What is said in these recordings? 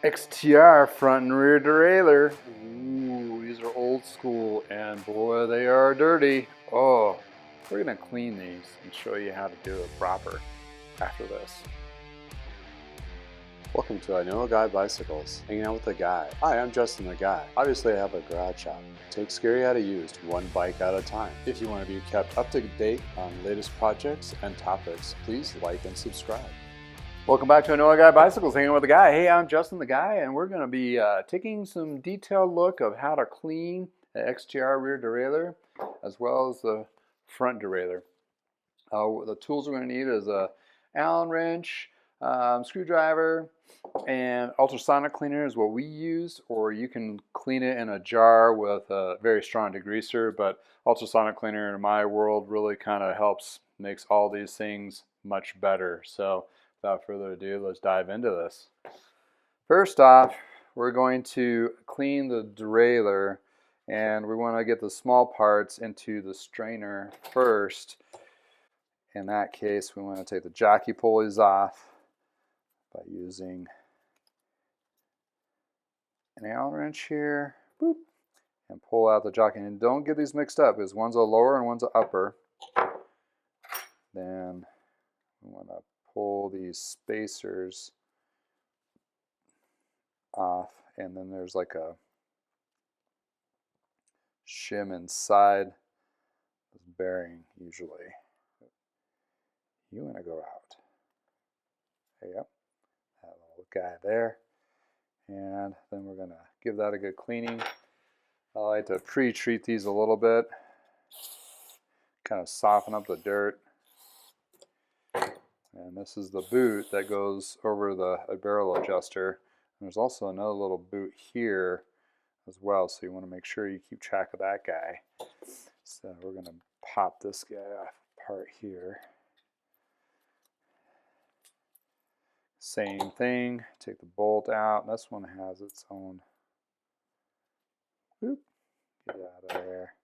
XTR front and rear derailleur. Ooh, these are old school and boy they are dirty. Oh, we're gonna clean these and show you how to do it proper after this. Welcome to I Know a Guy Bicycles, hanging out with the guy. Hi, I'm Justin the Guy. Obviously I have a garage shop. Take scary how to use one bike at a time. If you want to be kept up to date on latest projects and topics, please like and subscribe. Welcome back to I Know a Guy Bicycles, hanging with the guy. Hey, I'm Justin the Guy, and we're going to be taking some detailed look of how to clean the XTR rear derailleur as well as the front derailleur. The tools we're going to need is a Allen wrench, screwdriver, and ultrasonic cleaner is what we use, or you can clean it in a jar with a very strong degreaser, but ultrasonic cleaner in my world really kind of helps, makes all these things much better. So without further ado, let's dive into this. First off, we're going to clean the derailleur, and we want to get the small parts into the strainer first. In that case, we want to take the jockey pulleys off by using an Allen wrench here, boop, and pull out the jockey. And don't get these mixed up because one's a lower and one's an upper. Then we want to pull these spacers off, and then there's like a shim inside this bearing usually. You want to go out. There you go. That little guy there. And then we're going to give that a good cleaning. I like to pre-treat these a little bit, kind of soften up the dirt. And this is the boot that goes over the barrel adjuster. And there's also another little boot here as well, so you want to make sure you keep track of that guy. So we're going to pop this guy off apart here. Same thing, take the bolt out. This one has its own, boop, get out of there.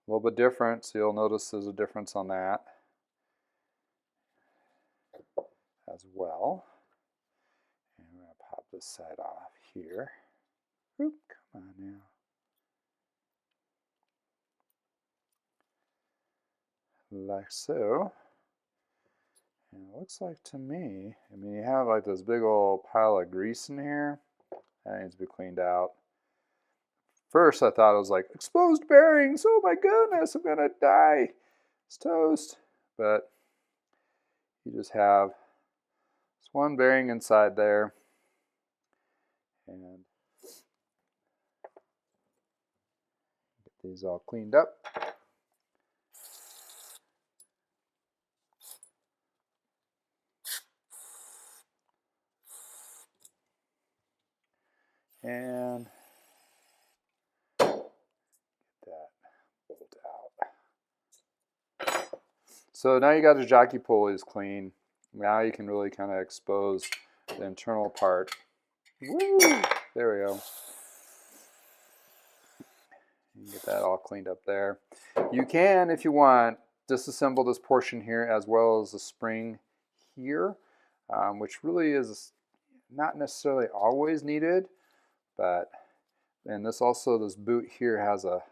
A little bit different, so you'll notice there's a difference on that as well. And we're going to pop this side off here. Oop, come on now. Like so. And it looks like to me, I mean, you have like this big old pile of grease in here. That needs to be cleaned out. First, I thought it was like exposed bearings. Oh my goodness, I'm gonna die. It's toast. But you just have this one bearing inside there. And get these all cleaned up. And get that bolt out. So now you got your jockey pulleys clean. Now you can really kind of expose the internal part. Woo! There we go. You can get that all cleaned up there. You can, if you want, disassemble this portion here as well as the spring here, which really is not necessarily always needed. But, and this boot here has a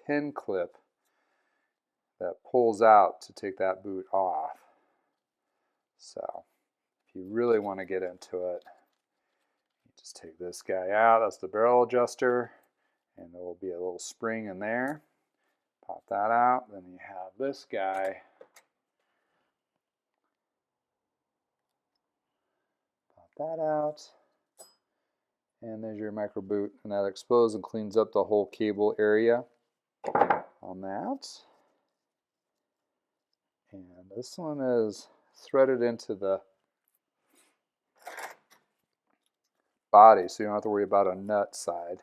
pin clip that pulls out to take that boot off. So if you really want to get into it, you just take this guy out. That's the barrel adjuster, and there will be a little spring in there. Pop that out. Then you have this guy. Pop that out. And there's your micro boot, and that exposes and cleans up the whole cable area on that. And this one is threaded into the body, so you don't have to worry about a nut side.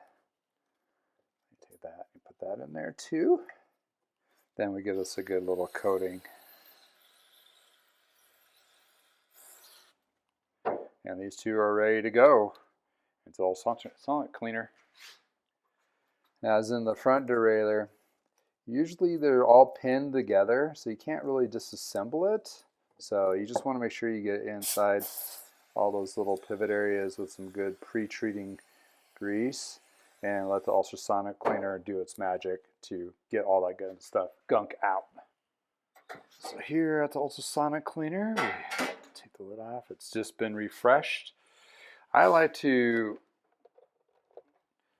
Take that and put that in there too. Then we give this a good little coating. And these two are ready to go. It's all ultrasonic cleaner. As in the front derailleur, usually they're all pinned together, so you can't really disassemble it. So you just want to make sure you get inside all those little pivot areas with some good pre-treating grease, and let the ultrasonic cleaner do its magic to get all that good stuff, gunk out. So here at the ultrasonic cleaner, we take the lid off. It's just been refreshed. I like to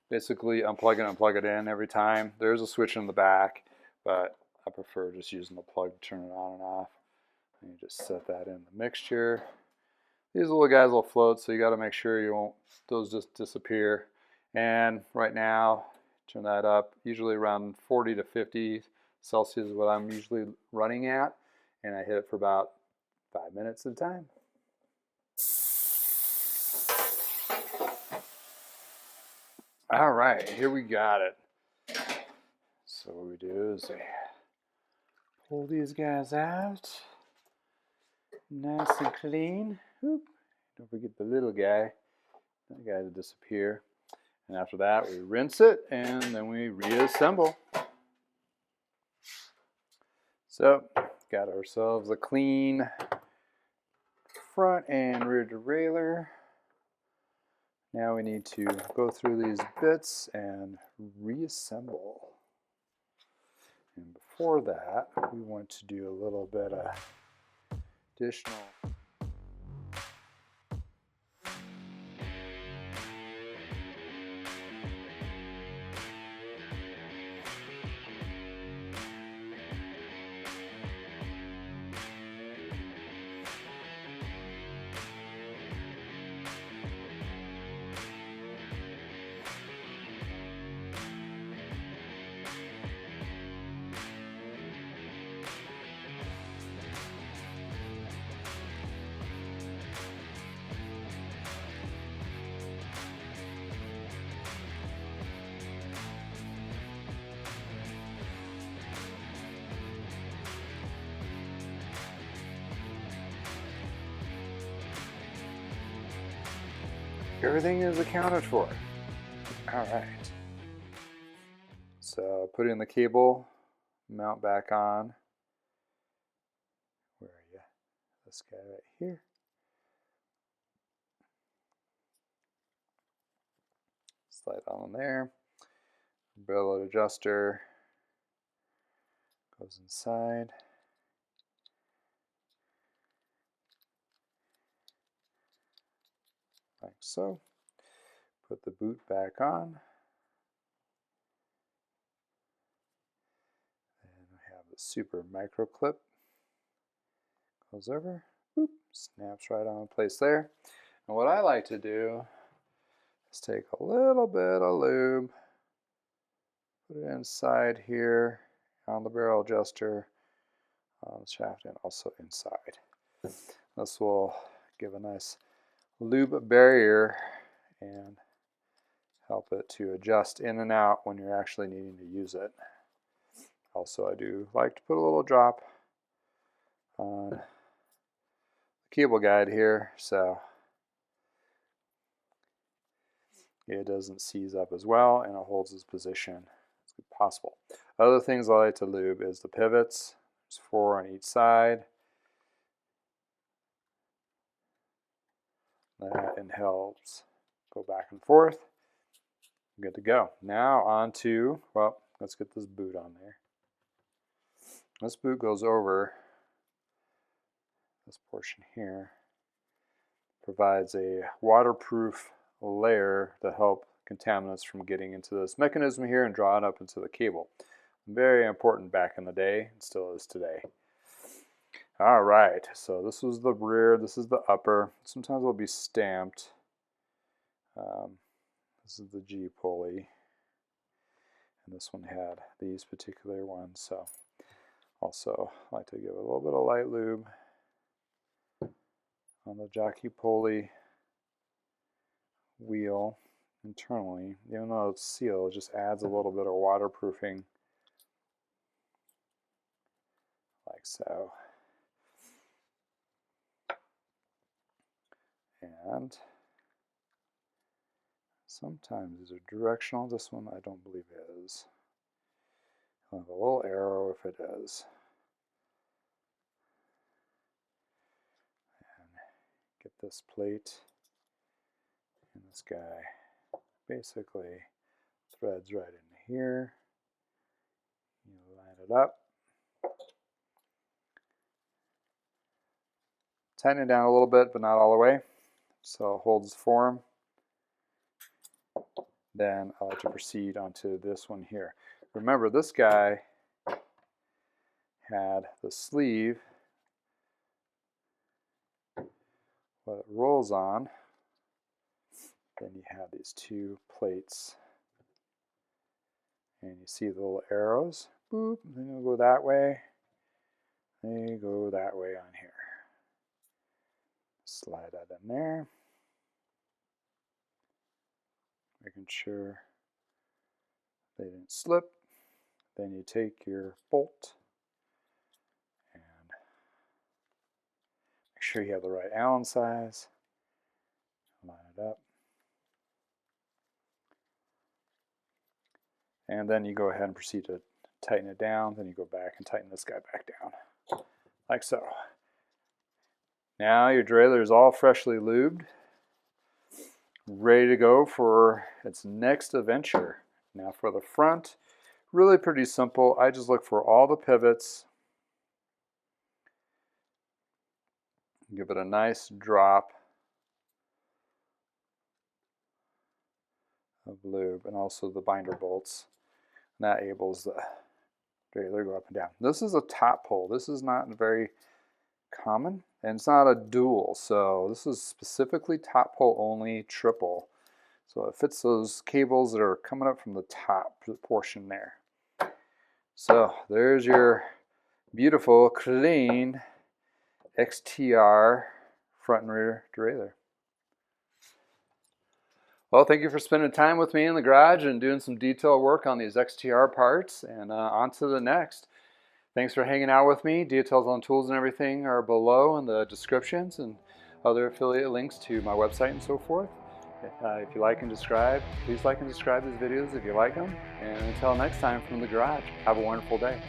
basically unplug and unplug it in every time. There's a switch in the back, but I prefer just using the plug to turn it on and off. And you just set that in the mixture. These little guys will float, so you got to make sure you won't, those just disappear. And right now, turn that up, usually around 40 to 50 Celsius is what I'm usually running at, and I hit it for about 5 minutes at a time. All right, here we got it. So what we do is we pull these guys out, nice and clean. Oop. Don't forget the little guy. That guy to disappear. And after that, we rinse it and then we reassemble. So, got ourselves a clean front and rear derailleur. Now we need to go through these bits and reassemble. And before that, we want to do a little bit of additional everything is accounted for. All right. So put in the cable, mount back on. Where are you? This guy right here. Slide on there. Billet adjuster goes inside. Like so. Put the boot back on. And we have the super micro clip. Goes over, boop, snaps right on place there. And what I like to do is take a little bit of lube, put it inside here on the barrel adjuster, on the shaft, and also inside. This will give a nice lube barrier and help it to adjust in and out when you're actually needing to use it. Also, I do like to put a little drop on the cable guide here so it doesn't seize up as well and it holds its position as good as possible. Other things I like to lube is the pivots. There's 4 on each side. That and helps go back and forth. Good to go. Now on to, well, let's get this boot on there. This boot goes over this portion here. Provides a waterproof layer to help contaminants from getting into this mechanism here and draw it up into the cable. Very important back in the day, and still is today. All right, so this was the rear, this is the upper. Sometimes it'll be stamped. This is the G pulley, and this one had these particular ones. So also I like to give a little bit of light lube on the jockey pulley wheel internally. Even though it's sealed, it just adds a little bit of waterproofing, like so. And sometimes these are directional. This one I don't believe is. I'll have a little arrow if it is. And get this plate, and this guy basically threads right in here. You line it up. Tighten it down a little bit, but not all the way, so it holds form. Then I like to proceed onto this one here. Remember, this guy had the sleeve, what it rolls on. Then you have these two plates, and you see the little arrows. Boop, then you'll go that way. They go that way on here. Slide that in there. Making sure they didn't slip. Then you take your bolt and make sure you have the right Allen size. Line it up. And then you go ahead and proceed to tighten it down. Then you go back and tighten this guy back down, like so. Now your derailleur is all freshly lubed, ready to go for its next adventure. Now for the front, really pretty simple. I just look for all the pivots, give it a nice drop of lube, and also the binder bolts. And that enables the derailleur to go up and down. This is a top pull. This is not very common, and it's not a dual, so this is specifically top pull only triple. So it fits those cables that are coming up from the top portion there. So there's your beautiful, clean XTR front and rear derailleur. Well, thank you for spending time with me in the garage and doing some detail work on these XTR parts, and on to the next. Thanks for hanging out with me. Details on tools and everything are below in the descriptions, and other affiliate links to my website and so forth. If you like and subscribe, please like and subscribe these videos if you like them. And until next time from the garage, have a wonderful day.